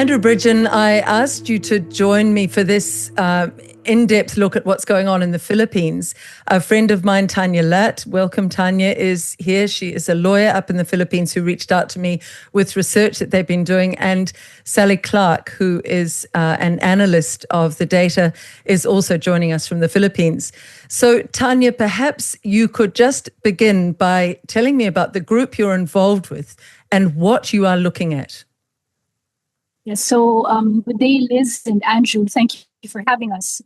Andrew Bridgen, I asked you to join me for this in-depth look at what's going on in the Philippines. A friend of mine, Tanya Lat, welcome Tanya, is here. She is a lawyer up in the Philippines who reached out to me with research that they've been doing. And Sally Clark, who is an analyst of the data, is also joining us from the Philippines. So Tanya, perhaps you could just begin by telling me about the group you're involved with and what you are looking at. Yes, so good day, Liz and Andrew. Thank you for having us.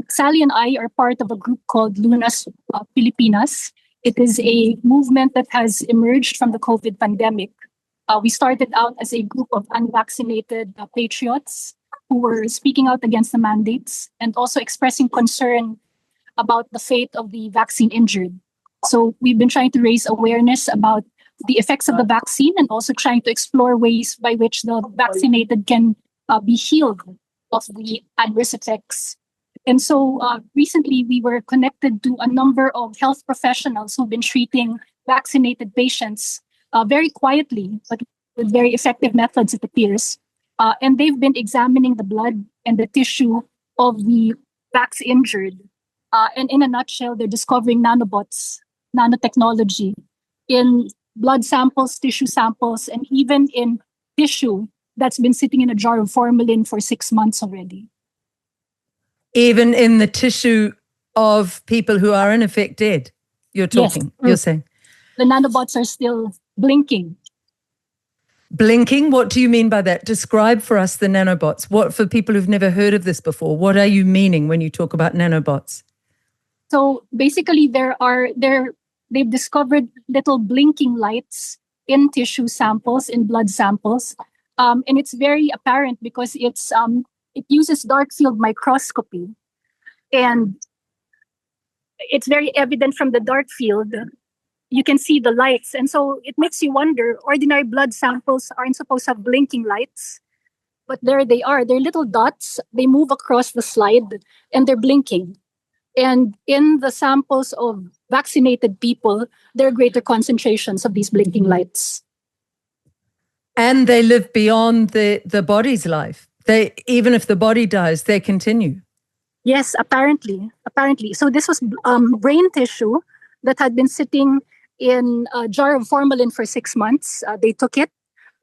Sally and I are part of a group called Lunas Pilipinas. It is a movement that has emerged from the COVID pandemic. We started out as a group of unvaccinated patriots who were speaking out against the mandates and also expressing concern about the fate of the vaccine injured. So we've been trying to raise awareness about the effects of the vaccine and also trying to explore ways by which the vaccinated can be healed of the adverse effects. And so recently we were connected to a number of health professionals who've been treating vaccinated patients very quietly, but with very effective methods, it appears. And they've been examining the blood and the tissue of the vax injured. And in a nutshell, they're discovering nanobots, nanotechnology in blood samples, tissue samples, and even in tissue that's been sitting in a jar of formalin for 6 months already. Even in the tissue of people who are in effect dead, you're talking, yes. You're saying? The nanobots are still blinking. Blinking? What do you mean by that? Describe for us the nanobots. What, for people who've never heard of this before, what are you meaning when you talk about nanobots? So basically they've discovered little blinking lights in tissue samples, in blood samples. And it's very apparent because it uses dark field microscopy. And it's very evident from the dark field. You can see the lights. And so it makes you wonder, ordinary blood samples aren't supposed to have blinking lights. But there they are. They're little dots. They move across the slide and they're blinking. And in the samples of vaccinated people, there are greater concentrations of these blinking lights. And they live beyond the body's life. Even if the body dies, they continue. Yes, apparently. So this was brain tissue that had been sitting in a jar of formalin for 6 months. They took it,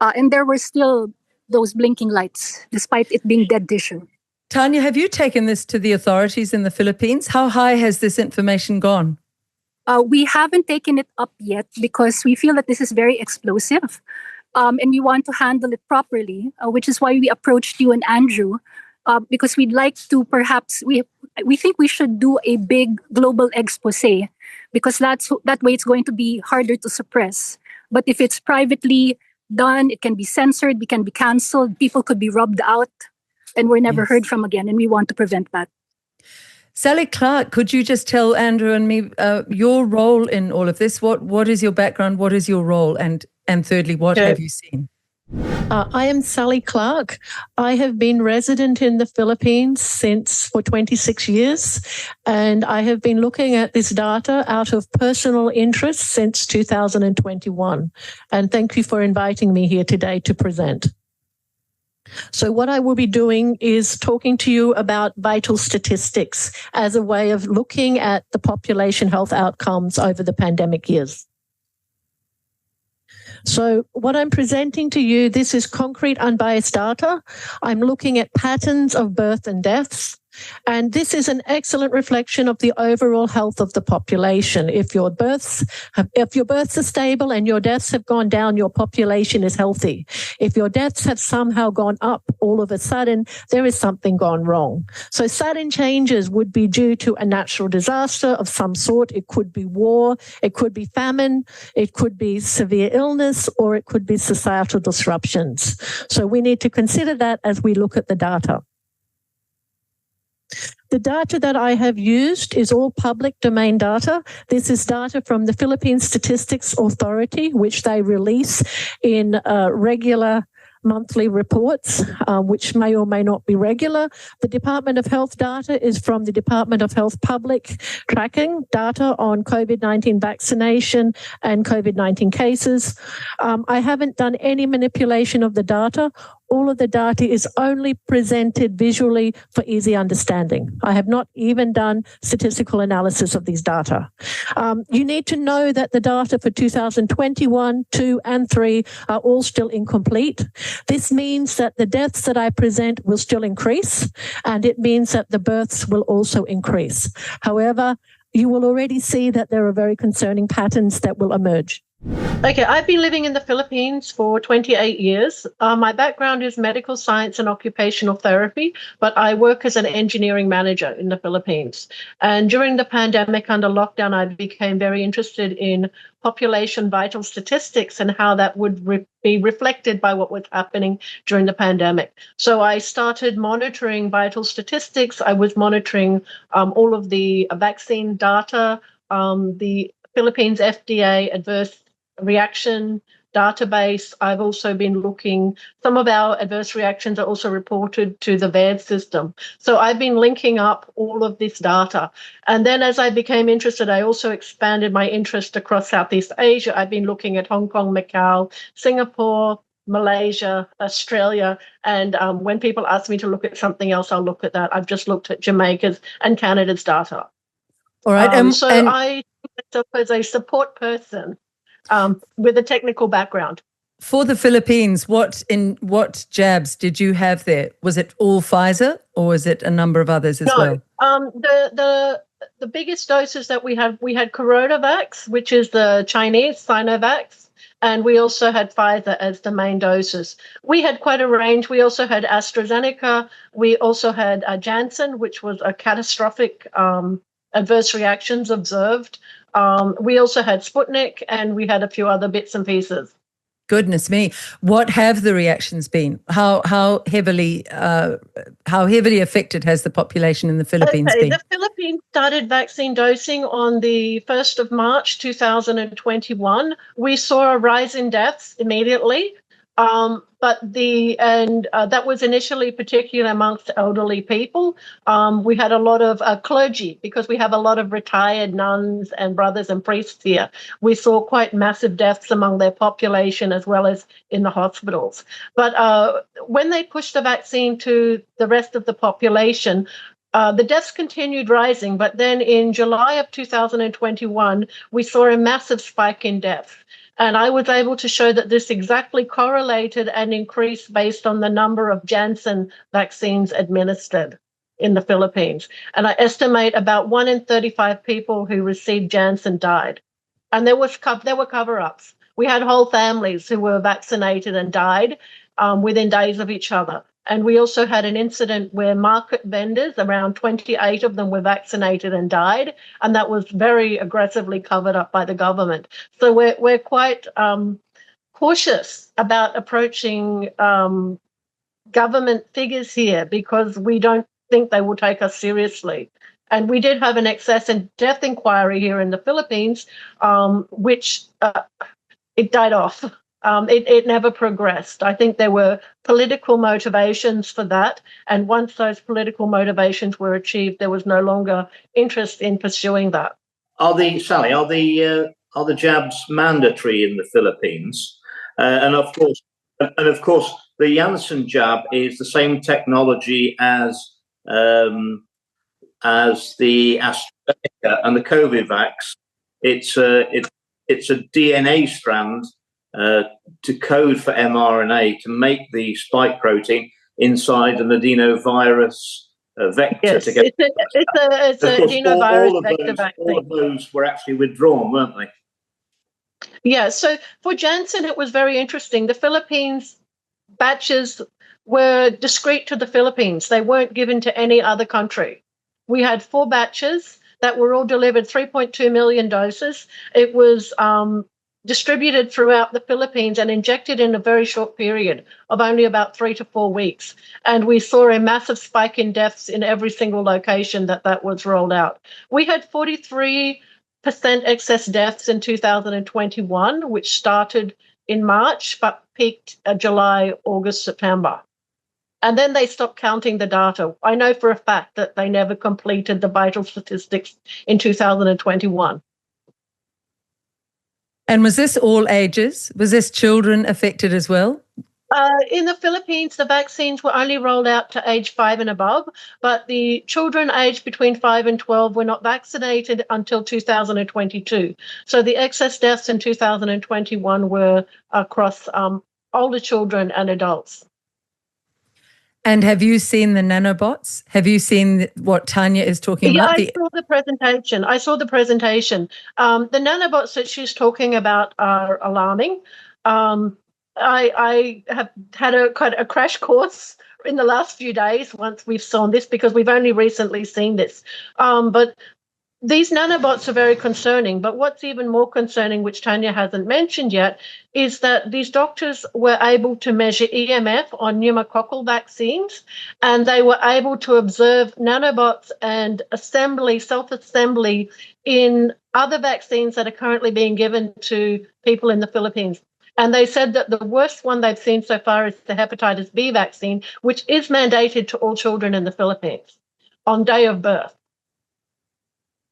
and there were still those blinking lights, despite it being dead tissue. Tanya, have you taken this to the authorities in the Philippines? How high has this information gone? We haven't taken it up yet because we feel that this is very explosive and we want to handle it properly, which is why we approached you and Andrew, because we'd like to perhaps, we think we should do a big global expose because that way it's going to be harder to suppress. But if it's privately done, it can be censored, we can be canceled, people could be rubbed out. And we're never heard from again, and we want to prevent that. Sally Clark, could you just tell Andrew and me your role in all of this? What is your background? What is your role? And thirdly, what have you seen? I am Sally Clark. I have been resident in the Philippines for 26 years, and I have been looking at this data out of personal interest since 2021. And thank you for inviting me here today to present. So what I will be doing is talking to you about vital statistics as a way of looking at the population health outcomes over the pandemic years. So what I'm presenting to you, this is concrete unbiased data. I'm looking at patterns of birth and deaths. And this is an excellent reflection of the overall health of the population. If your births are stable and your deaths have gone down, your population is healthy. If your deaths have somehow gone up all of a sudden, there is something gone wrong. So sudden changes would be due to a natural disaster of some sort. It could be war, it could be famine, it could be severe illness, or it could be societal disruptions. So we need to consider that as we look at the data. The data that I have used is all public domain data. This is data from the Philippine Statistics Authority, which they release in regular monthly reports, which may or may not be regular. The Department of Health data is from the Department of Health public tracking data on COVID-19 vaccination and COVID-19 cases. I haven't done any manipulation of the data. all of the data is only presented visually for easy understanding. I have not even done statistical analysis of these data. You need to know that the data for 2021, 2 and 3 are all still incomplete. This means that the deaths that I present will still increase, and it means that the births will also increase. However, you will already see that there are very concerning patterns that will emerge. Okay, I've been living in the Philippines for 28 years. My background is medical science and occupational therapy, but I work as an engineering manager in the Philippines. And during the pandemic under lockdown, I became very interested in population vital statistics and how that would be reflected by what was happening during the pandemic. So I started monitoring vital statistics. I was monitoring all of the vaccine data, the Philippines FDA adverse reaction database. I've also been looking, some of our adverse reactions are also reported to the VAD system. So I've been linking up all of this data. And then as I became interested, I also expanded my interest across Southeast Asia. I've been looking at Hong Kong, Macau, Singapore, Malaysia, Australia. And when people ask me to look at something else, I'll look at that. I've just looked at Jamaica's and Canada's data. All right. I see myself as a support person with a technical background. For the Philippines, what jabs did you have there? Was it all Pfizer, or was it a number of others as well? The biggest doses that we had Coronavax, which is the Chinese Sinovac, and we also had Pfizer as the main doses. We had quite a range. We also had AstraZeneca. We also had Janssen, which was a catastrophic adverse reactions observed. We also had Sputnik, and we had a few other bits and pieces. Goodness me. What have the reactions been? How heavily affected has the population in the Philippines been? The Philippines started vaccine dosing on the 1st of March 2021. We saw a rise in deaths immediately. But that was initially particularly amongst elderly people. We had a lot of clergy, because we have a lot of retired nuns and brothers and priests here. We saw quite massive deaths among their population as well as in the hospitals. But when they pushed the vaccine to the rest of the population, the deaths continued rising. But then in July of 2021, we saw a massive spike in deaths. And I was able to show that this exactly correlated and increased based on the number of Janssen vaccines administered in the Philippines. And I estimate about 1 in 35 people who received Janssen died. And there were cover-ups. We had whole families who were vaccinated and died within days of each other. And we also had an incident where market vendors, around 28 of them, were vaccinated and died, and that was very aggressively covered up by the government. So we're quite cautious about approaching government figures here, because we don't think they will take us seriously. And we did have an excess and death inquiry here in the Philippines, which it died off. It never progressed. I think there were political motivations for that. And once those political motivations were achieved, there was no longer interest in pursuing that. Are the jabs mandatory in the Philippines? And of course, the Janssen jab is the same technology as the AstraZeneca and the Covivax. It's a DNA strand to code for mRNA to make the spike protein inside an adenovirus vector. Yes, to get it's an adenovirus vector vaccine. All of those were actually withdrawn, weren't they? Yeah, so for Janssen, it was very interesting. The Philippines batches were discrete to the Philippines. They weren't given to any other country. We had 4 batches that were all delivered, 3.2 million doses. It was distributed throughout the Philippines and injected in a very short period of only about 3 to 4 weeks. And we saw a massive spike in deaths in every single location that was rolled out. We had 43% excess deaths in 2021, which started in March, but peaked July, August, September. And then they stopped counting the data. I know for a fact that they never completed the vital statistics in 2021. And was this all ages? Was this children affected as well? In the Philippines, the vaccines were only rolled out to age 5 and above, but the children aged between 5 and 12 were not vaccinated until 2022. So the excess deaths in 2021 were across older children and adults. And have you seen the nanobots? Have you seen what Tanya is talking about? I saw the presentation. The nanobots that she's talking about are alarming. I have had quite a crash course in the last few days once we've seen this, because we've only recently seen this. But these nanobots are very concerning. But what's even more concerning, which Tanya hasn't mentioned yet, is that these doctors were able to measure EMF on pneumococcal vaccines, and they were able to observe nanobots and self-assembly in other vaccines that are currently being given to people in the Philippines. And they said that the worst one they've seen so far is the hepatitis B vaccine, which is mandated to all children in the Philippines on day of birth.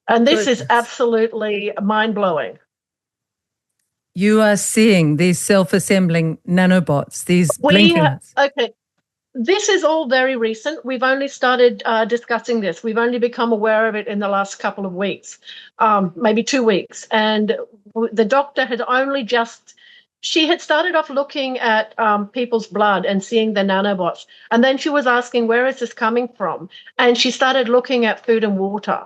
And this is absolutely mind-blowing. You are seeing these self-assembling nanobots, these blinking. Okay. This is all very recent. We've only started discussing this. We've only become aware of it in the last couple of weeks, maybe 2 weeks. And the doctor had only she had started off looking at people's blood and seeing the nanobots. And then she was asking, where is this coming from? And she started looking at food and water.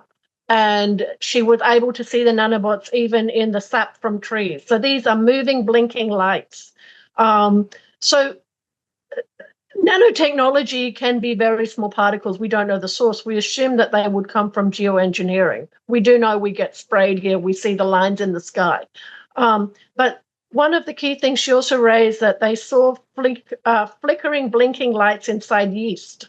And she was able to see the nanobots even in the sap from trees. So these are moving, blinking lights. So nanotechnology can be very small particles. We don't know the source. We assume that they would come from geoengineering. We do know we get sprayed here. We see the lines in the sky. But one of the key things she also raised, that they saw flickering, blinking lights inside yeast,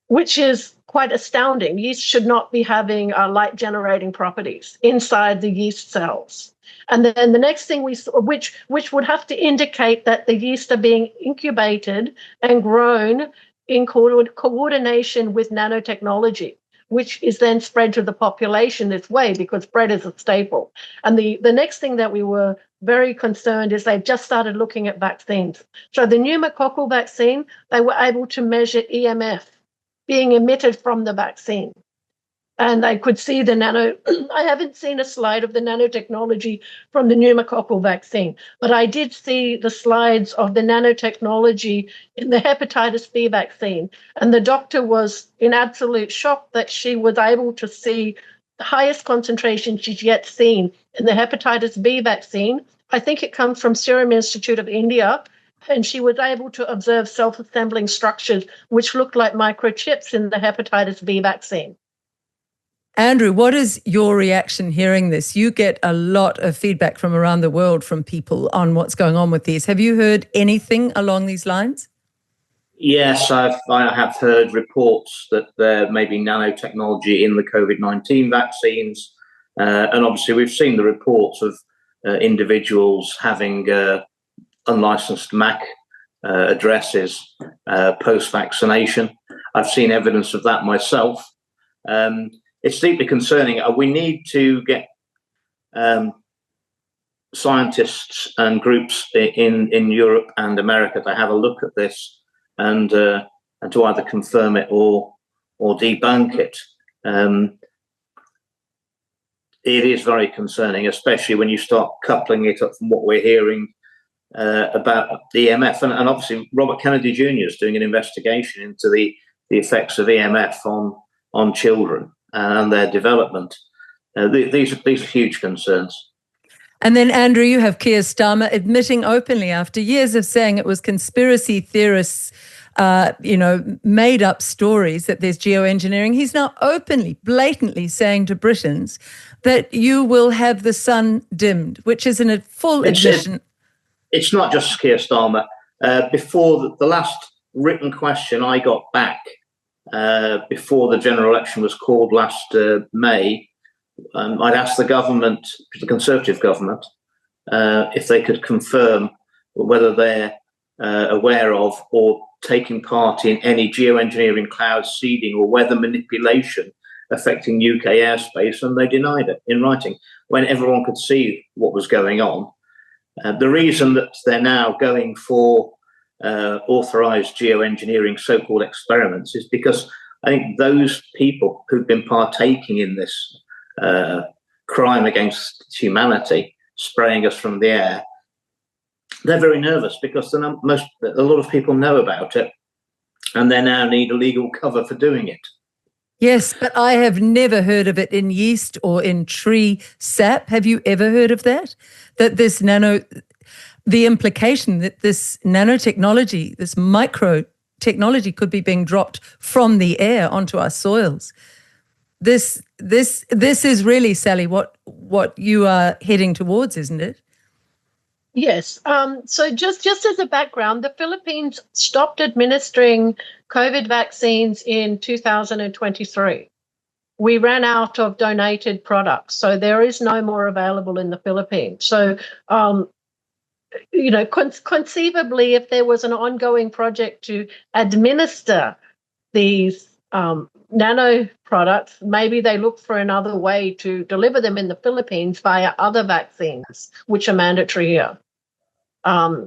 which is quite astounding. Yeast should not be having light generating properties inside the yeast cells. And then the next thing we saw, which would have to indicate that the yeast are being incubated and grown in coordination with nanotechnology, which is then spread to the population this way, because bread is a staple. And the next thing that we were very concerned is they've just started looking at vaccines. So the pneumococcal vaccine, they were able to measure EMF being emitted from the vaccine. And they could see the I haven't seen a slide of the nanotechnology from the pneumococcal vaccine, but I did see the slides of the nanotechnology in the hepatitis B vaccine. And the doctor was in absolute shock that she was able to see the highest concentration she's yet seen in the hepatitis B vaccine. I think it comes from Serum Institute of India. And she was able to observe self-assembling structures which looked like microchips in the hepatitis B vaccine. Andrew, what is your reaction hearing this? You get a lot of feedback from around the world from people on what's going on with these. Have you heard anything along these lines? Yes, I have heard reports that there may be nanotechnology in the COVID-19 vaccines. And obviously we've seen the reports of individuals having unlicensed MAC addresses post-vaccination. I've seen evidence of that myself. It's deeply concerning. We need to get scientists and groups in Europe and America to have a look at this and to either confirm it or debunk it. It is very concerning, especially when you start coupling it up from what we're hearing about the EMF, and obviously Robert Kennedy Jr. is doing an investigation into the effects of EMF on children and their development. These are huge concerns. And then, Andrew, you have Keir Starmer admitting openly, after years of saying it was conspiracy theorists, made up stories that there's geoengineering. He's now openly, blatantly saying to Britons that you will have the sun dimmed, which is a full admission. It's not just Keir Starmer. Before the last written question I got back before the general election was called last May, I'd asked the government, the Conservative government, if they could confirm whether they're aware of or taking part in any geoengineering, cloud seeding or weather manipulation affecting UK airspace, and they denied it in writing when everyone could see what was going on. The reason that they're now going for authorized geoengineering so-called experiments is because I think those people who've been partaking in this crime against humanity, spraying us from the air, they're very nervous because a lot of people know about it, and they now need a legal cover for doing it. Yes, but I have never heard of it in yeast or in tree sap. Have you ever heard of that? That this the implication that this nanotechnology, this micro technology could be being dropped from the air onto our soils. This is really, Sally, what you are heading towards, isn't it? Yes. So just as a background, the Philippines stopped administering COVID vaccines in 2023. We ran out of donated products, so there is no more available in the Philippines. So, conceivably, if there was an ongoing project to administer these nano products, maybe they look for another way to deliver them in the Philippines via other vaccines, which are mandatory here.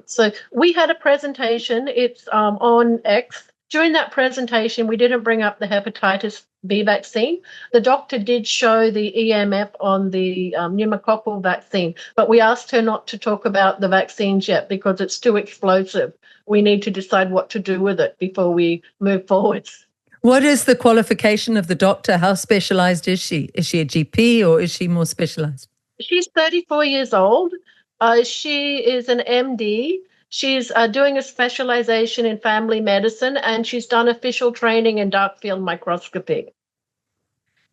So we had a presentation, it's on X. During that presentation, we didn't bring up the hepatitis B vaccine. The doctor did show the EMF on the pneumococcal vaccine, but we asked her not to talk about the vaccines yet because it's too explosive. We need to decide what to do with it before we move forward. What is the qualification of the doctor? How specialized is she? Is she a GP or is she more specialized? She's 34 years old. She is an MD. She's doing a specialization in family medicine, and she's done official training in dark field microscopy.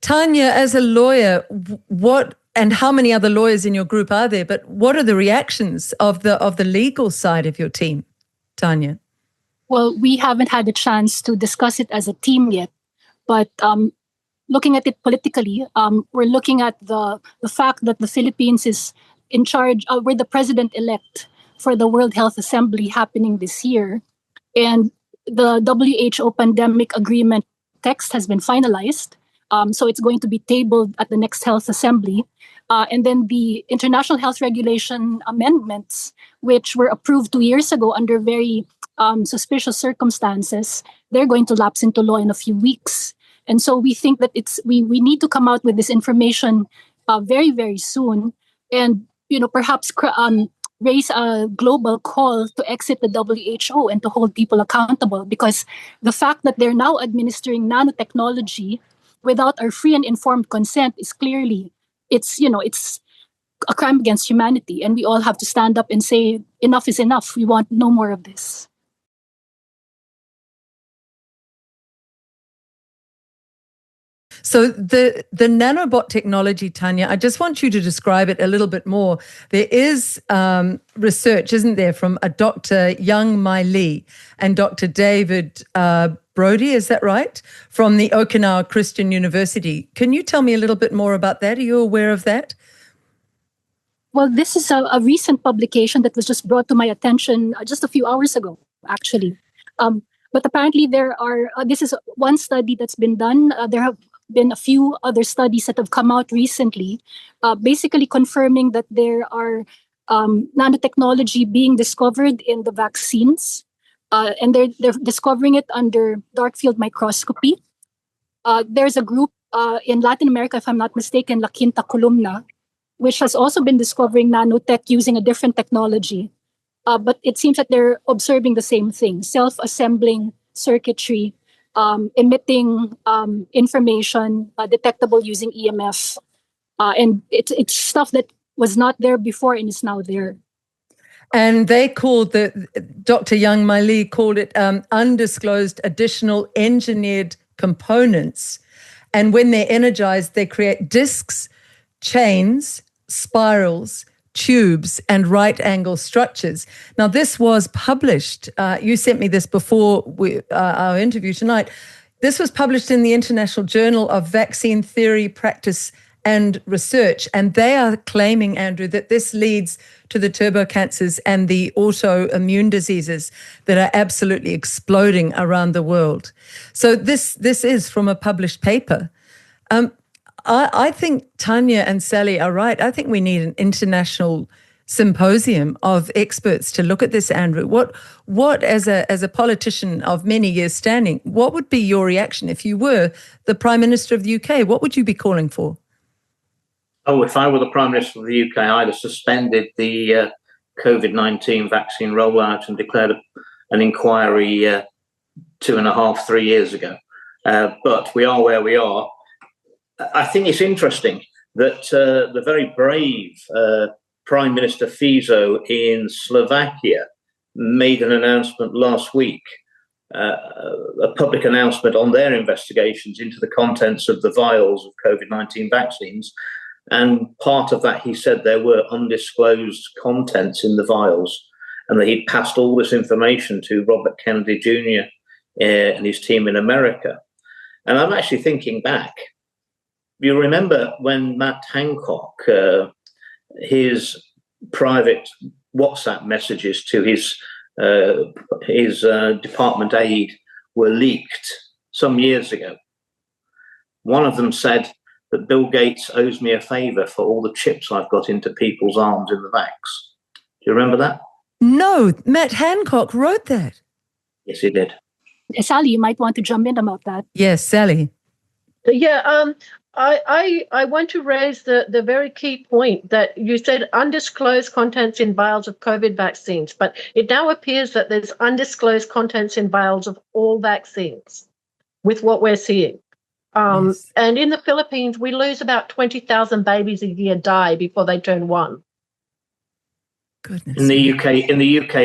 Tanya, as a lawyer, what and how many other lawyers in your group are there? But what are the reactions of the legal side of your team, Tanya? Well, we haven't had a chance to discuss it as a team yet, but looking at it politically, we're looking at the fact that the Philippines is in charge. We're the president-elect for the World Health Assembly happening this year, and the WHO pandemic agreement text has been finalized. So it's going to be tabled at the next Health Assembly. And then the International Health Regulation amendments, which were approved 2 years ago under very suspicious circumstances, they're going to lapse into law in a few weeks. And so we think that we need to come out with this information very, very soon, and perhaps raise a global call to exit the WHO and to hold people accountable, because the fact that they're now administering nanotechnology without our free and informed consent is clearly, it's a crime against humanity, and we all have to stand up and say enough is enough. We want no more of this. So the nanobot technology, Tanya, I just want you to describe it a little bit more. There is research, isn't there, from a Dr. Young Mai Lee and Dr. David Brody, is that right, from the Okinawa Christian University. Can you tell me a little bit more about that? Are you aware of that? Well, this is a recent publication that was just brought to my attention just a few hours ago, actually. But apparently this is one study that's been done. There have been a few other studies that have come out recently, basically confirming that there are nanotechnology being discovered in the vaccines, and they're discovering it under dark field microscopy. There's a group in Latin America, if I'm not mistaken, La Quinta Columna, which has also been discovering nanotech using a different technology. But it seems that they're observing the same thing, self-assembling circuitry, emitting information detectable using EMF. And it's stuff that was not there before and is now there. And they called Dr. Young Mai Lee called it undisclosed additional engineered components. And when they're energized, they create discs, chains, spirals, tubes, and right angle structures. Now, this was published. You sent me this before our interview tonight. This was published in the International Journal of Vaccine Theory, Practice, and Research. And they are claiming, Andrew, that this leads to the turbo cancers and the autoimmune diseases that are absolutely exploding around the world. So this is from a published paper. I think Tanya and Sally are right. I think we need an international symposium of experts to look at this, Andrew. What as a politician of many years standing, what would be your reaction if you were the Prime Minister of the UK? What would you be calling for? Oh, if I were the Prime Minister of the UK, I'd have suspended the COVID-19 vaccine rollout and declared an inquiry 2.5, 3 years ago. But we are where we are. I think it's interesting that the very brave Prime Minister Fico in Slovakia made an announcement last week, a public announcement on their investigations into the contents of the vials of COVID-19 vaccines. And part of that, he said there were undisclosed contents in the vials, and that he'd passed all this information to Robert Kennedy Jr. And his team in America. And I'm actually thinking back. You remember when Matt Hancock, his private WhatsApp messages to his department aide were leaked some years ago. One of them said that Bill Gates owes me a favor for all the chips I've got into people's arms in the vax. Do you remember that? No, Matt Hancock wrote that. Yes, he did. Sally, you might want to jump in about that. Yes, Sally. Yeah, I want to raise the very key point that you said undisclosed contents in vials of COVID vaccines, but it now appears that there's undisclosed contents in vials of all vaccines with what we're seeing. Yes. And in the Philippines, we lose about 20,000 babies a year die before they turn 1. Goodness. In the UK,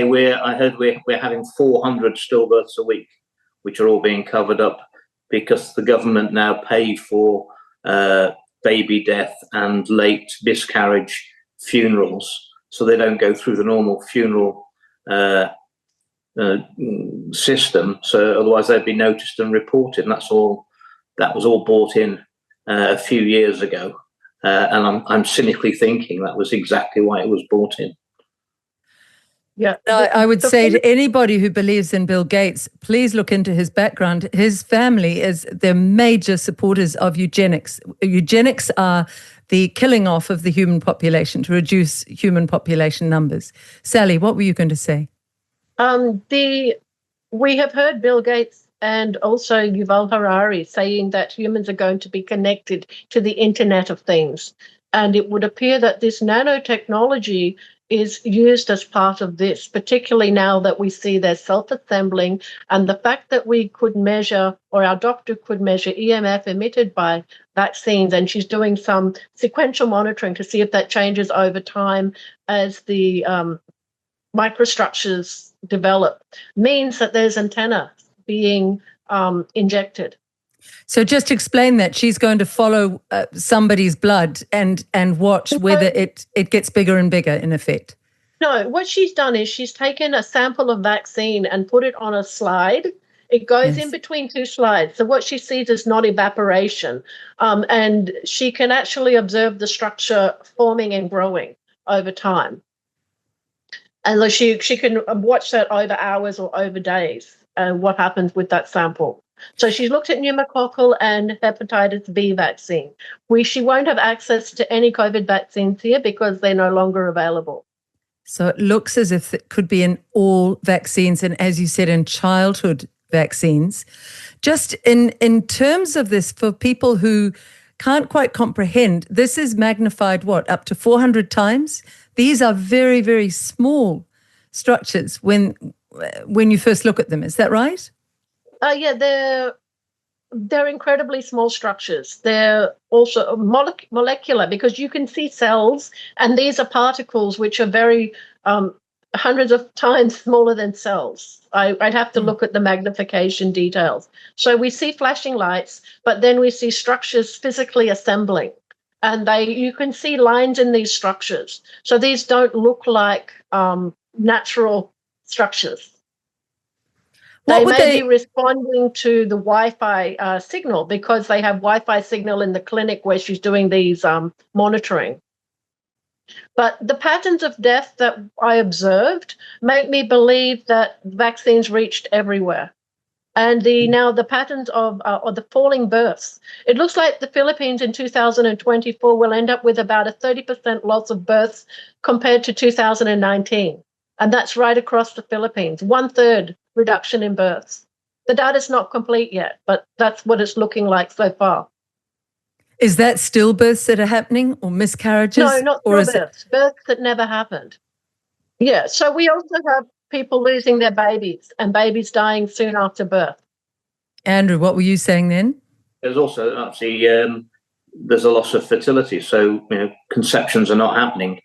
I heard we're having 400 stillbirths a week, which are all being covered up because the government now pay for baby death and late miscarriage funerals, so they don't go through the normal funeral system. So otherwise they'd be noticed and reported, and that was all bought in a few years ago. And I'm cynically thinking that was exactly why it was bought in. Yeah, I would say to anybody who believes in Bill Gates, please look into his background. His family they're major supporters of eugenics. Eugenics are the killing off of the human population to reduce human population numbers. Sally, what were you going to say? We have heard Bill Gates and also Yuval Harari saying that humans are going to be connected to the Internet of Things. And it would appear that this nanotechnology is used as part of this, particularly now that we see they're self-assembling, and the fact that we could measure, or our doctor could measure EMF emitted by vaccines, and she's doing some sequential monitoring to see if that changes over time as the microstructures develop, means that there's antenna being injected. So just explain that. She's going to follow somebody's blood and watch whether it gets bigger and bigger, in effect. No, what she's done is she's taken a sample of vaccine and put it on a slide. It goes in between two slides. So what she sees is not evaporation. And she can actually observe the structure forming and growing over time. And she can watch that over hours or over days, what happens with that sample. So she's looked at pneumococcal and hepatitis B vaccine. She won't have access to any COVID vaccines here because they're no longer available. So it looks as if it could be in all vaccines, and as you said, in childhood vaccines. Just in terms of this, for people who can't quite comprehend, this is magnified, up to 400 times? These are very, very small structures when you first look at them. Is that right? Yeah, they're incredibly small structures. They're also molecular because you can see cells, and these are particles which are very hundreds of times smaller than cells. I'd have to look at the magnification details. So we see flashing lights, but then we see structures physically assembling, and you can see lines in these structures. So these don't look like natural structures. They may be responding to the Wi-Fi signal because they have Wi-Fi signal in the clinic where she's doing these monitoring. But the patterns of death that I observed make me believe that vaccines reached everywhere. and the patterns of the falling births. It looks like the Philippines in 2024 will end up with about a 30% loss of births compared to 2019. And that's right across the Philippines, 1/3 reduction in births. The data's not complete yet, but that's what it's looking like so far. Is that stillbirths that are happening or miscarriages? No, not stillbirths, births that never happened. Yeah, so we also have people losing their babies and babies dying soon after birth. Andrew, what were you saying then? There's also actually there's a loss of fertility. So conceptions are not happening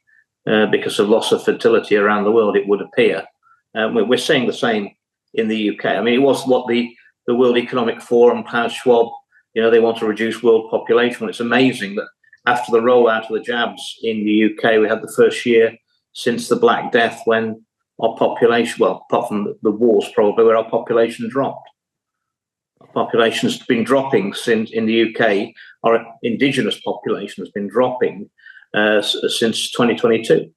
because of loss of fertility around the world, it would appear. We're seeing the same in the UK. I mean, it was what the World Economic Forum, Klaus Schwab, they want to reduce world population. Well, it's amazing that after the rollout of the jabs in the UK, we had the first year since the Black Death when our population, well, apart from the wars probably, where our population dropped. Our population has been dropping since in the UK. Our indigenous population has been dropping since 2022.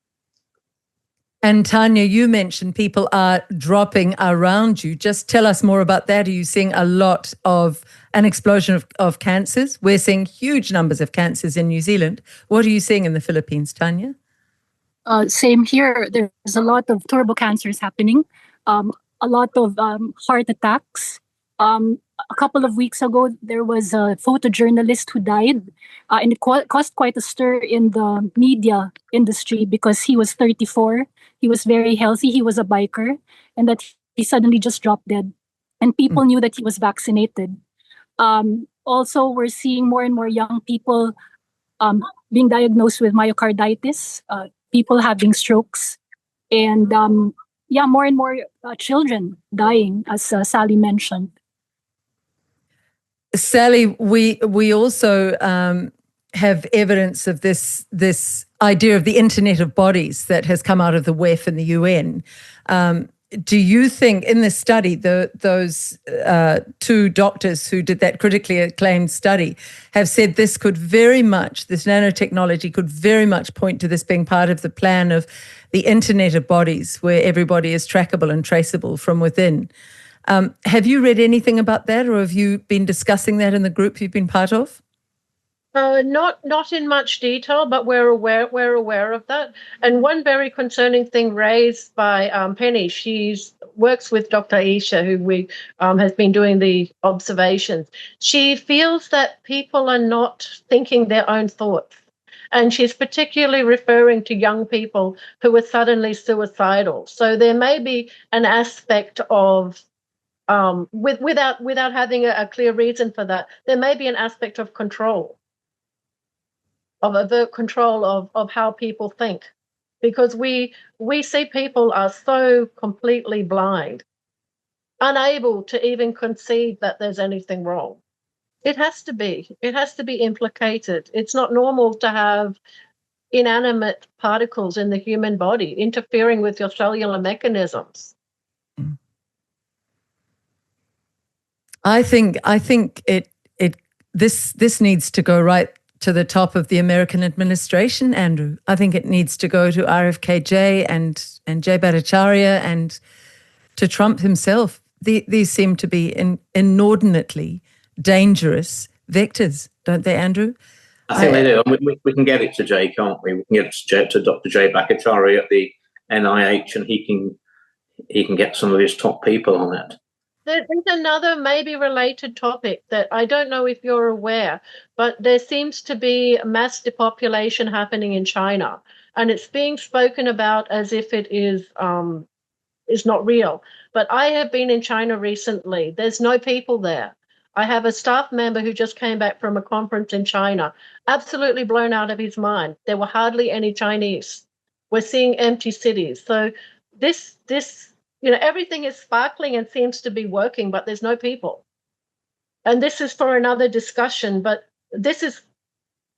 And Tanya, you mentioned people are dropping around you. Just tell us more about that. Are you seeing a lot of an explosion of cancers? We're seeing huge numbers of cancers in New Zealand. What are you seeing in the Philippines, Tanya? Same here. There's a lot of turbo cancers happening, a lot of heart attacks. A couple of weeks ago, there was a photojournalist who died, and it caused quite a stir in the media industry because he was 34. He was very healthy. He was a biker, and that he suddenly just dropped dead. And people knew that he was vaccinated. Also, we're seeing more and more young people being diagnosed with myocarditis, people having strokes, and more and more children dying, as Sally mentioned. Sally, we also have evidence of this idea of the Internet of Bodies that has come out of the WEF and the UN. Do you think in this study, those two doctors who did that critically acclaimed study have said this nanotechnology could very much point to this being part of the plan of the Internet of Bodies, where everybody is trackable and traceable from within? Have you read anything about that, or have you been discussing that in the group you've been part of? Not in much detail, but we're aware of that. And one very concerning thing raised by Penny, she works with Dr. Isha, who we has been doing the observations. She feels that people are not thinking their own thoughts. And she's particularly referring to young people who are suddenly suicidal. So there may be an aspect of without having a clear reason for that, there may be an aspect of control, of overt control of how people think, because we see people are so completely blind, unable to even conceive that there's anything wrong. It has to be implicated. It's not normal to have inanimate particles in the human body interfering with your cellular mechanisms. I think this needs to go right to the top of the American administration, Andrew. I think it needs to go to RFKJ and J. Battacharya and to Trump himself. These seem to be inordinately dangerous vectors, don't they, Andrew? I think they do. We can get it to Jay, can't we? We can get it to Dr. J. Battacharya at the NIH, and he can get some of his top people on it. There's another maybe related topic that I don't know if you're aware, but there seems to be mass depopulation happening in China, and it's being spoken about as if it is not real. But I have been in China recently. There's no people there. I have a staff member who just came back from a conference in China, absolutely blown out of his mind. There were hardly any Chinese. We're seeing empty cities. So this everything is sparkling and seems to be working, but there's no people. And this is for another discussion, but this is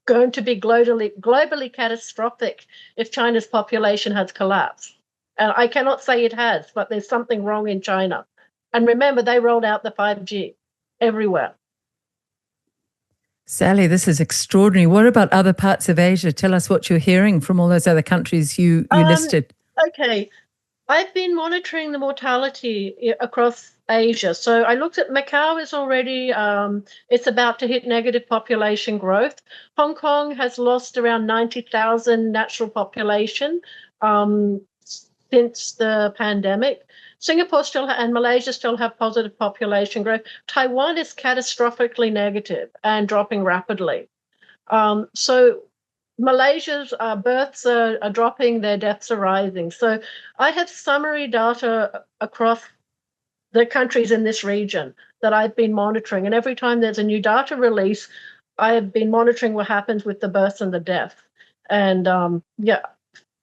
going to be globally catastrophic if China's population has collapsed. And I cannot say it has, but there's something wrong in China. And remember, they rolled out the 5G everywhere. Sally, this is extraordinary. What about other parts of Asia? Tell us what you're hearing from all those other countries you listed. Okay. I've been monitoring the mortality across Asia. So I looked at Macau is already, it's about to hit negative population growth. Hong Kong has lost around 90,000 natural population since the pandemic. Singapore and Malaysia still have positive population growth. Taiwan is catastrophically negative and dropping rapidly. So Malaysia's births are dropping, their deaths are rising. So I have summary data across the countries in this region that I've been monitoring. And every time there's a new data release, I have been monitoring what happens with the births and the death. And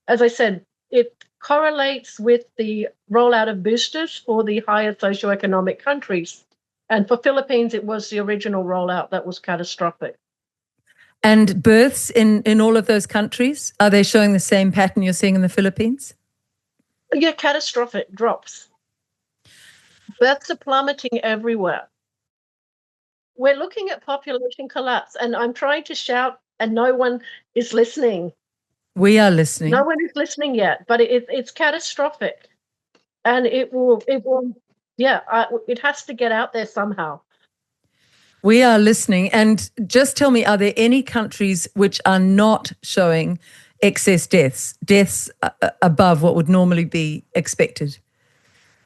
as I said, it correlates with the rollout of boosters for the higher socioeconomic countries. And for Philippines, it was the original rollout that was catastrophic. And births in all of those countries, are they showing the same pattern you're seeing in the Philippines? Yeah, catastrophic drops. Births are plummeting everywhere. We're looking at population collapse, and I'm trying to shout, and no one is listening. We are listening. No one is listening yet, but it's catastrophic, and it has to get out there somehow. We are listening. And just tell me, are there any countries which are not showing excess deaths above what would normally be expected?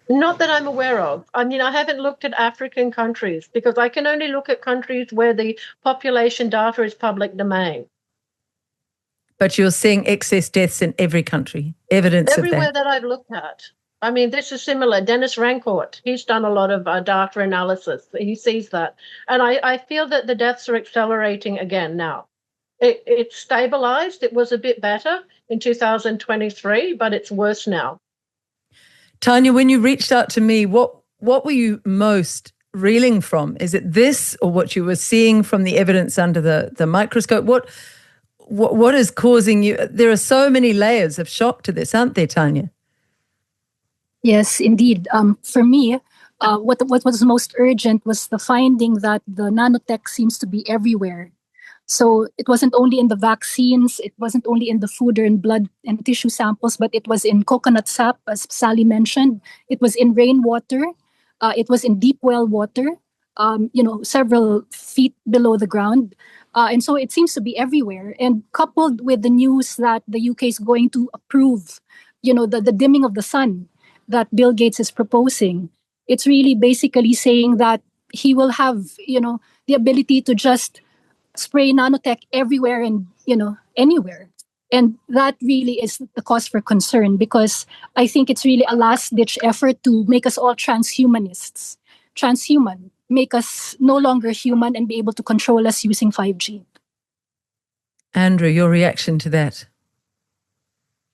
Not that I'm aware of. I mean, I haven't looked at African countries because I can only look at countries where the population data is public domain. But you're seeing excess deaths in every country, evidence everywhere of that. That I've looked at. I mean, this is similar. Dennis Rancourt, he's done a lot of data analysis. He sees that. And I feel that the deaths are accelerating again now. It's stabilized. It was a bit better in 2023, but it's worse now. Tanya, when you reached out to me, what were you most reeling from? Is it this or what you were seeing from the evidence under the microscope? What is causing you? There are so many layers of shock to this, aren't there, Tanya? Yes, indeed. For me, what was most urgent was the finding that the nanotech seems to be everywhere. So it wasn't only in the vaccines, it wasn't only in the food or in blood and tissue samples, but it was in coconut sap, as Sally mentioned. It was in rainwater. It was in deep well water, several feet below the ground. And so it seems to be everywhere. And coupled with the news that the UK is going to approve, the dimming of the sun that Bill Gates is proposing, it's really basically saying that he will have, the ability to just spray nanotech everywhere and, anywhere. And that really is the cause for concern, because I think it's really a last-ditch effort to make us all transhumanists. Transhuman, make us no longer human and be able to control us using 5G. Andrew, your reaction to that?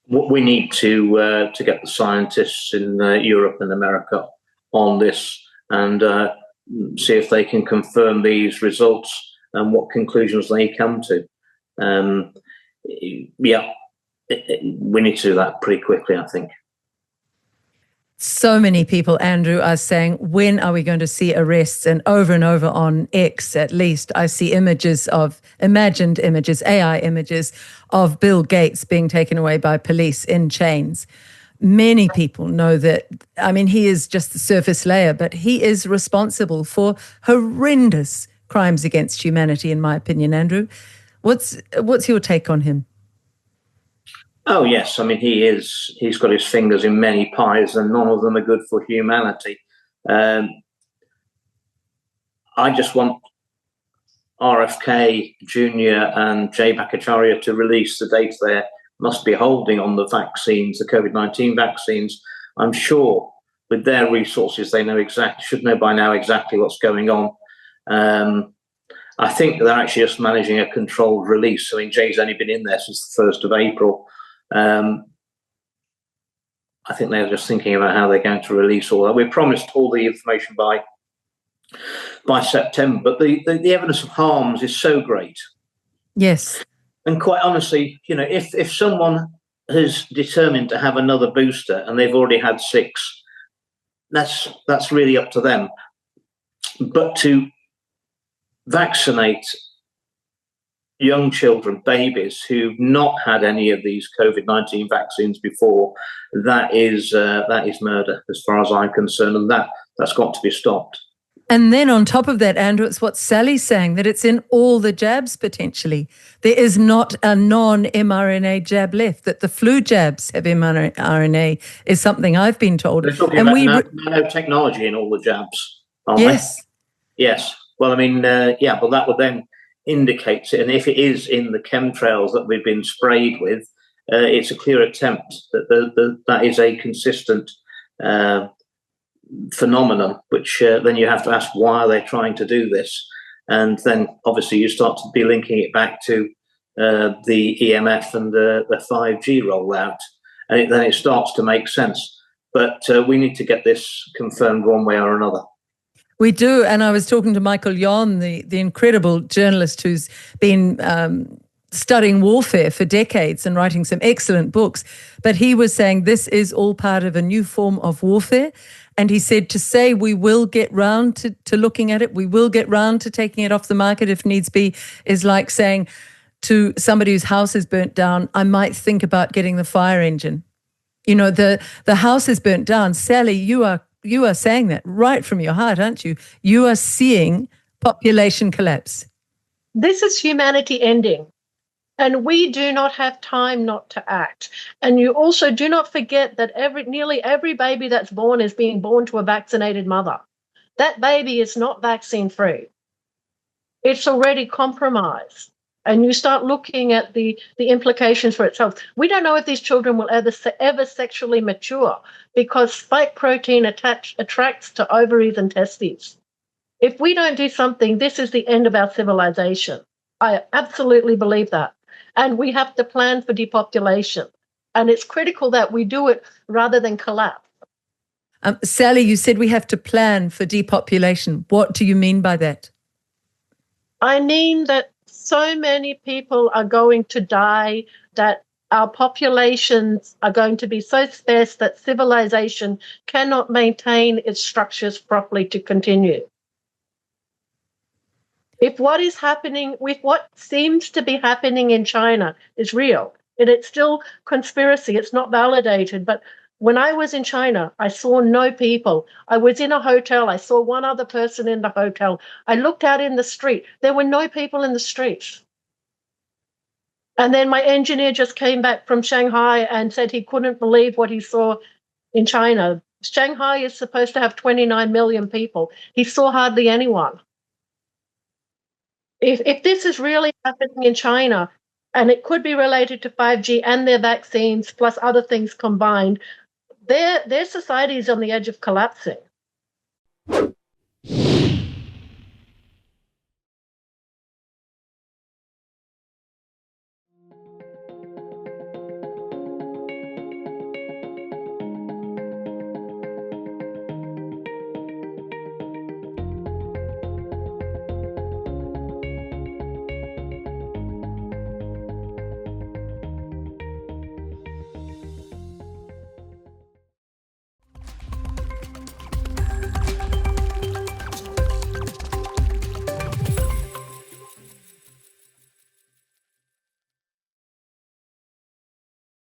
We need to get the scientists in Europe and America on this and see if they can confirm these results and what conclusions they come to. We need to do that pretty quickly, I think. So many people, Andrew, are saying, when are we going to see arrests? And over on X, at least, I see imagined images, AI images of Bill Gates being taken away by police in chains. Many people know that, he is just the surface layer, but he is responsible for horrendous crimes against humanity, in my opinion. Andrew, what's your take on him? Oh, yes. He's got his fingers in many pies and none of them are good for humanity. I just want RFK Jr. and J. Battacharya to release the data they must be holding on the vaccines, the COVID-19 vaccines. I'm sure with their resources, they should know by now exactly what's going on. I think they're actually just managing a controlled release. Jay's only been in there since the 1st of April. I think they're just thinking about how they're going to release all that. We're promised all the information by September, but the evidence of harms is so great. Yes. And quite honestly, if someone is determined to have another booster and they've already had 6, that's really up to them. But to vaccinate young children, babies who've not had any of these COVID-19 vaccines before, that is murder as far as I'm concerned, and that That's got to be stopped. And then on top of that, Andrew, it's what Sally's saying, that it's in all the jabs potentially. There is not a non-mRNA jab left, that the flu jabs have mRNA is something I've been told. They're talking about nanotechnology in all the jabs, aren't yes. they? Yes. Well, I mean, well, that would then indicate it. And if it is in the chemtrails that we've been sprayed with, it's a clear attempt that is a consistent phenomenon, which then you have to ask, why are they trying to do this? And then obviously you start to be linking it back to the EMF and the 5G rollout, and then it starts to make sense. But we need to get this confirmed one way or another. We do, and I was talking to Michael Yon, the incredible journalist who's been studying warfare for decades and writing some excellent books, but he was saying this is all part of a new form of warfare. And he said to say we will get round to looking at it, we will get round to taking it off the market if needs be, is like saying to somebody whose house is burnt down, I might think about getting the fire engine. You know, the house is burnt down. Sally, you are saying that right from your heart, aren't you? You are seeing population collapse. This is humanity ending. And we do not have time not to act. And you also do not forget that nearly every baby that's born is being born to a vaccinated mother. That baby is not vaccine-free. It's already compromised. And you start looking at the implications for its health. We don't know if these children will ever sexually mature because spike protein attracts to ovaries and testes. If we don't do something, this is the end of our civilization. I absolutely believe that. And we have to plan for depopulation. And it's critical that we do it rather than collapse. Sally, you said we have to plan for depopulation. What do you mean by that? I mean that so many people are going to die, that our populations are going to be so sparse that civilization cannot maintain its structures properly to continue. If what seems to be happening in China is real, and it's still conspiracy, it's not validated, but when I was in China, I saw no people. I was in a hotel, I saw one other person in the hotel. I looked out in the street, there were no people in the streets. And then my engineer just came back from Shanghai and said he couldn't believe what he saw in China. Shanghai is supposed to have 29 million people. He saw hardly anyone. If this is really happening in China, and it could be related to 5G and their vaccines plus other things combined, their society is on the edge of collapsing.